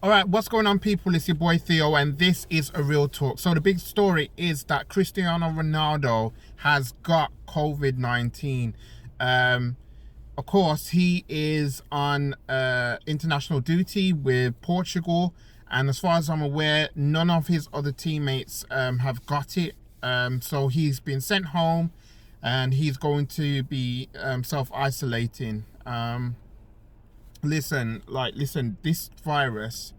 All right, what's going on, people? It's your boy Theo, and this is a real talk. So the big story is that Cristiano Ronaldo has got COVID-19. Of course, he is on international duty with Portugal, and as far as I'm aware, none of his other teammates have got it. So he's been sent home, and he's going to be self-isolating. Listen, this virus,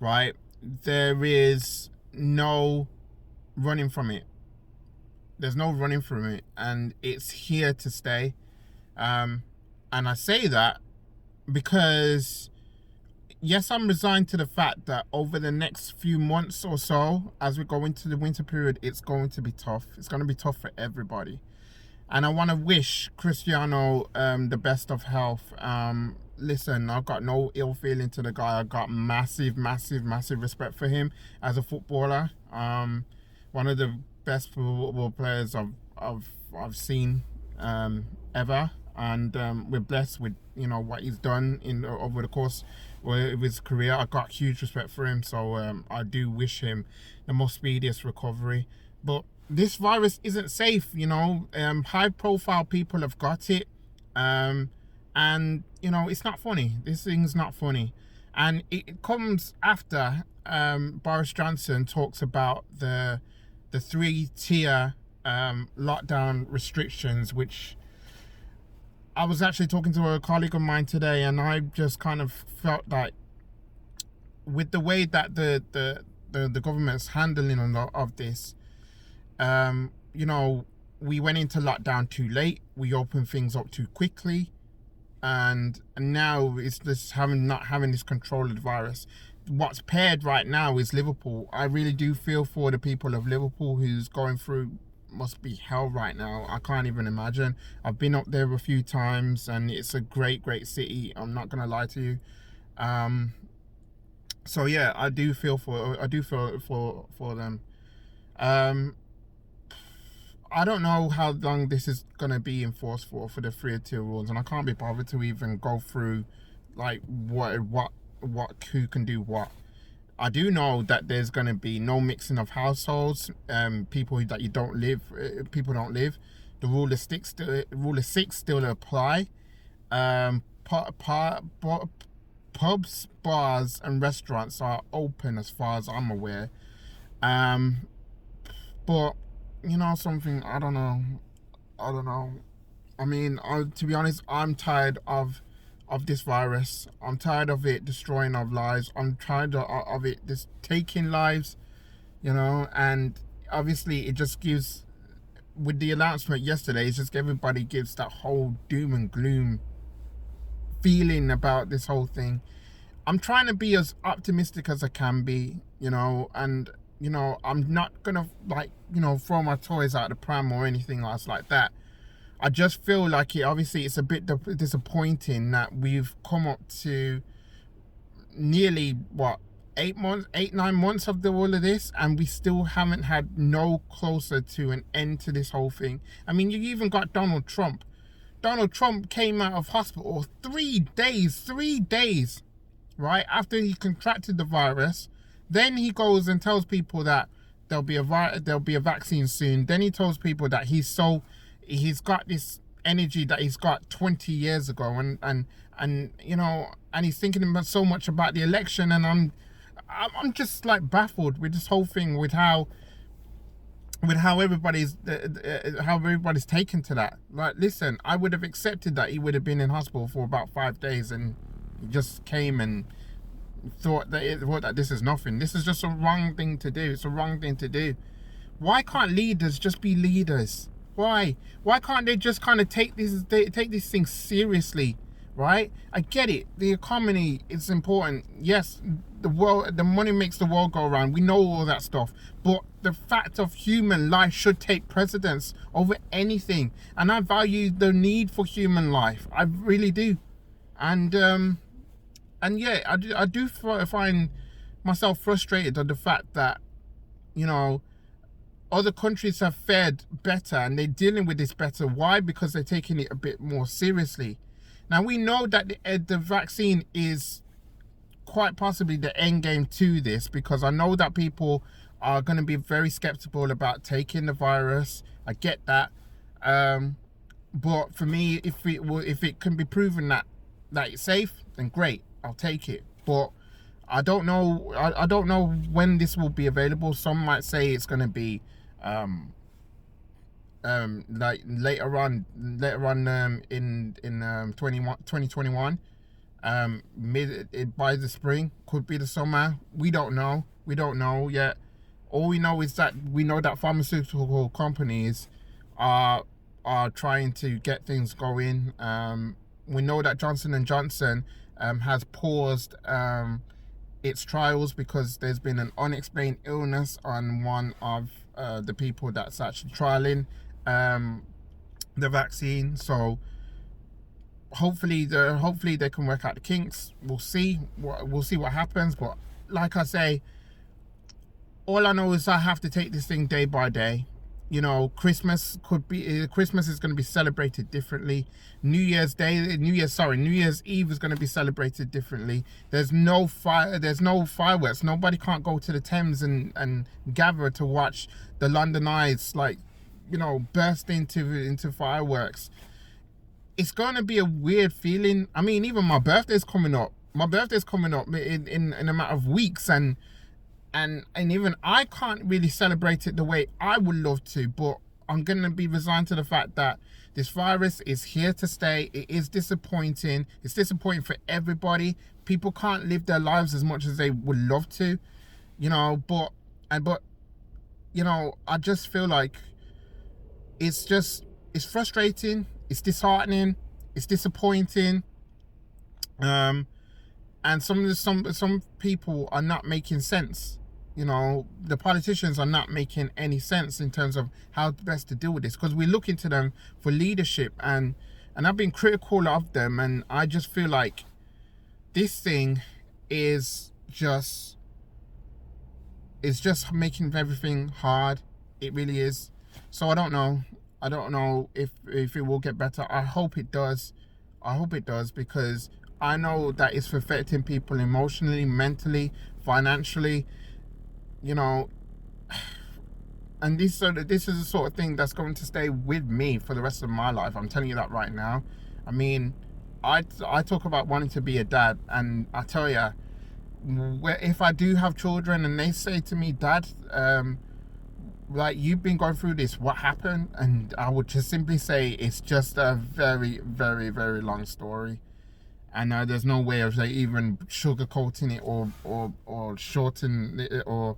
right? There is no running from it. There's no running from it, and it's here to stay. And I say that because, yes, I'm resigned to the fact that over the next few months or so, as we go into the winter period, it's going to be tough. It's going to be tough for everybody. And I want to wish Cristiano the best of health. Listen, I've got no ill feeling to the guy. I've got massive respect for him as a footballer. One of the best football players I've seen ever. And we're blessed with what he's done over the course of his career. I got huge respect for him, so I do wish him the most speediest recovery. But this virus isn't safe, high profile people have got it, and it's not funny. This thing's not funny, and it comes after Boris Johnson talks about the 3-tier lockdown restrictions, which I was actually talking to a colleague of mine today, and I just kind of felt like, with the way that the government's handling of this, we went into lockdown too late. We opened things up too quickly, and now it's just not having this control of the virus. What's paired right now is Liverpool. I really do feel for the people of Liverpool who's going through must be hell right now. I can't even imagine. I've been up there a few times, and it's a great city. I'm not gonna lie to you. So yeah, I do feel for them. I don't know how long this is gonna be enforced for the 3-tier rules, and I can't be bothered to even go through like what who can do what. I do know that there's going to be no mixing of households. People that don't live. The rule of six still apply. Pubs, bars, and restaurants are open as far as I'm aware. But something, I don't know. I mean, to be honest, I'm tired of this virus. I'm tired of it destroying our lives. I'm tired of it just taking lives, and obviously it just gives, with the announcement yesterday, it's just everybody gives that whole doom and gloom feeling about this whole thing. I'm trying to be as optimistic as I can be, and I'm not gonna throw my toys out the pram or anything else like that. I just feel like it's a bit disappointing that we've come up to nearly 8-9 months of all of this, and we still haven't had no closer to an end to this whole thing. I mean, you even got Donald Trump. Donald Trump came out of hospital 3 days, right after he contracted the virus. Then he goes and tells people that there'll be a vaccine soon. Then he tells people that he's got this energy that he's got 20 years ago, and he's thinking about so much about the election, and I'm just like baffled with this whole thing, with how everybody's taken to that. Like, listen, I would have accepted that he would have been in hospital for about 5 days, and he just came and thought that this is nothing. This is just a wrong thing to do. It's a wrong thing to do. Why can't leaders just be leaders? Why can't they just kind of take these things seriously, right? I get it. The economy is important. Yes, the money makes the world go around. We know all that stuff. But the fact of human life should take precedence over anything. And I value the need for human life. I really do. And yeah, I do find myself frustrated at the fact that, other countries have fared better and they're dealing with this better. Why? Because they're taking it a bit more seriously. Now, we know that the vaccine is quite possibly the end game to this, because I know that people are going to be very skeptical about taking the virus. I get that. But for me, if it can be proven that it's safe, then great, I'll take it. But I don't know. I don't know when this will be available. Some might say it's going to be like later on in 2021, by the spring, could be the summer. We don't know yet. All we know is that pharmaceutical companies are trying to get things going. We know that Johnson & Johnson has paused its trials because there's been an unexplained illness on one of the people that's actually trialing the vaccine. So hopefully they can work out the kinks. We'll see what happens. But like I say, all I know is I have to take this thing day by day. You know, Christmas is going to be celebrated differently. New Year's Eve is going to be celebrated differently. There's no fireworks. Nobody can't go to the Thames and gather to watch the London Eyes, like, you know, burst into fireworks. It's going to be a weird feeling. I mean, even my birthday's coming up. In a matter of weeks, and even I can't really celebrate it the way I would love to, but I'm going to be resigned to the fact that this virus is here to stay. It is disappointing. It's disappointing for everybody. People can't live their lives as much as they would love to, you know, but you know, I just feel like it's frustrating, it's disheartening, it's disappointing. And some people are not making sense. You know, the politicians are not making any sense in terms of how best to deal with this, because we're looking to them for leadership, and I've been critical of them, and I just feel like this thing is just making everything hard. It really is. So I don't know if it will get better. I hope it does, because I know that it's affecting people emotionally, mentally, financially, you know, and this is the sort of thing that's going to stay with me for the rest of my life. I'm telling you that right now. I mean, I talk about wanting to be a dad, and I tell you, if I do have children and they say to me, Dad, like, you've been going through this, what happened? And I would just simply say it's just a very, very, very long story. And there's no way of, like, even sugarcoating it or shorten it, or,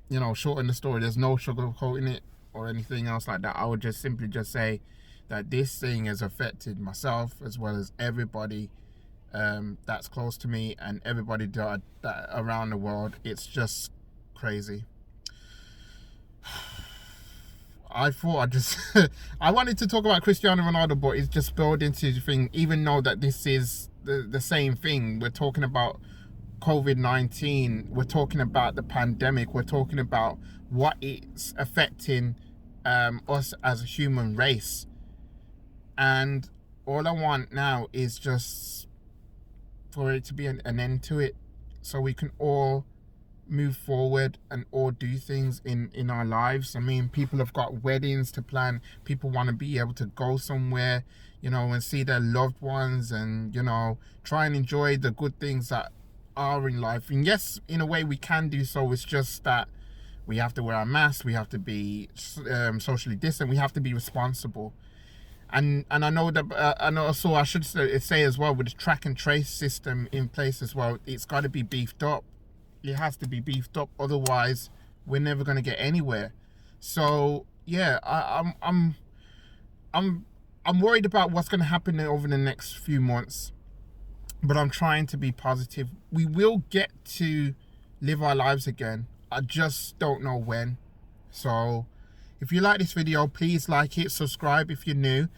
you know, shorten the story. There's no sugarcoating it or anything else like that. I would just simply say that this thing has affected myself as well as everybody that's close to me, and everybody that around the world. It's just crazy. I thought I wanted to talk about Cristiano Ronaldo, but it's just spilled into the thing, even though that this is the same thing. We're talking about COVID-19, we're talking about the pandemic, we're talking about what it's affecting us as a human race. And all I want now is just for it to be an end to it, so we can all move forward and all do things in our lives. I mean, people have got weddings to plan. People want to be able to go somewhere, you know, and see their loved ones, and, you know, try and enjoy the good things that are in life. And yes, in a way we can do so. It's just that we have to wear our masks, we have to be socially distant, we have to be responsible. And I know that, and also I should say as well, with the track and trace system in place as well, it's got to be beefed up. It has to be beefed up, otherwise we're never going to get anywhere. So yeah, I'm worried about what's going to happen over the next few months, but I'm trying to be positive. We will get to live our lives again. I just don't know when. So if you like this video, please like it, subscribe if you're new,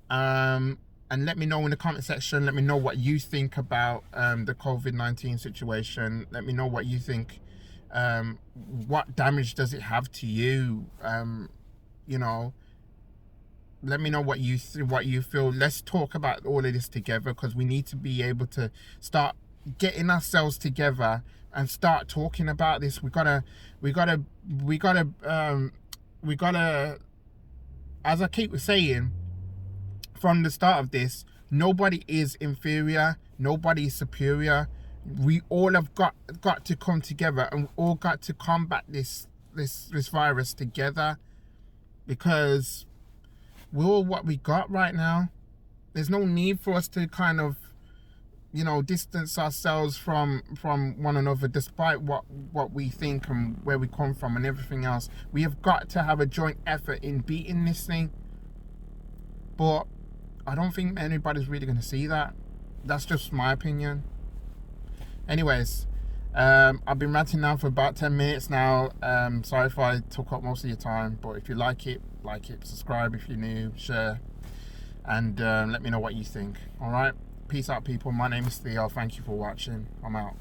and let me know in the comment section. Let me know what you think about the COVID-19 situation. Let me know what you think. What damage does it have to you? You know, let me know what you feel. Let's talk about all of this together, because we need to be able to start getting ourselves together and start talking about this. We gotta, as I keep saying, from the start of this, nobody is inferior, nobody is superior. We all have got to come together, and we all got to combat this virus together, because we're all what we got right now. There's no need for us to kind of, distance ourselves from one another, despite what we think and where we come from and everything else. We have got to have a joint effort in beating this thing. But I don't think anybody's really going to see that. That's just my opinion. Anyways, I've been ranting now for about 10 minutes now. Sorry if I took up most of your time, but if you like it, subscribe if you're new, share, and let me know what you think. All right, peace out, people. My name is Theo. Thank you for watching. I'm out.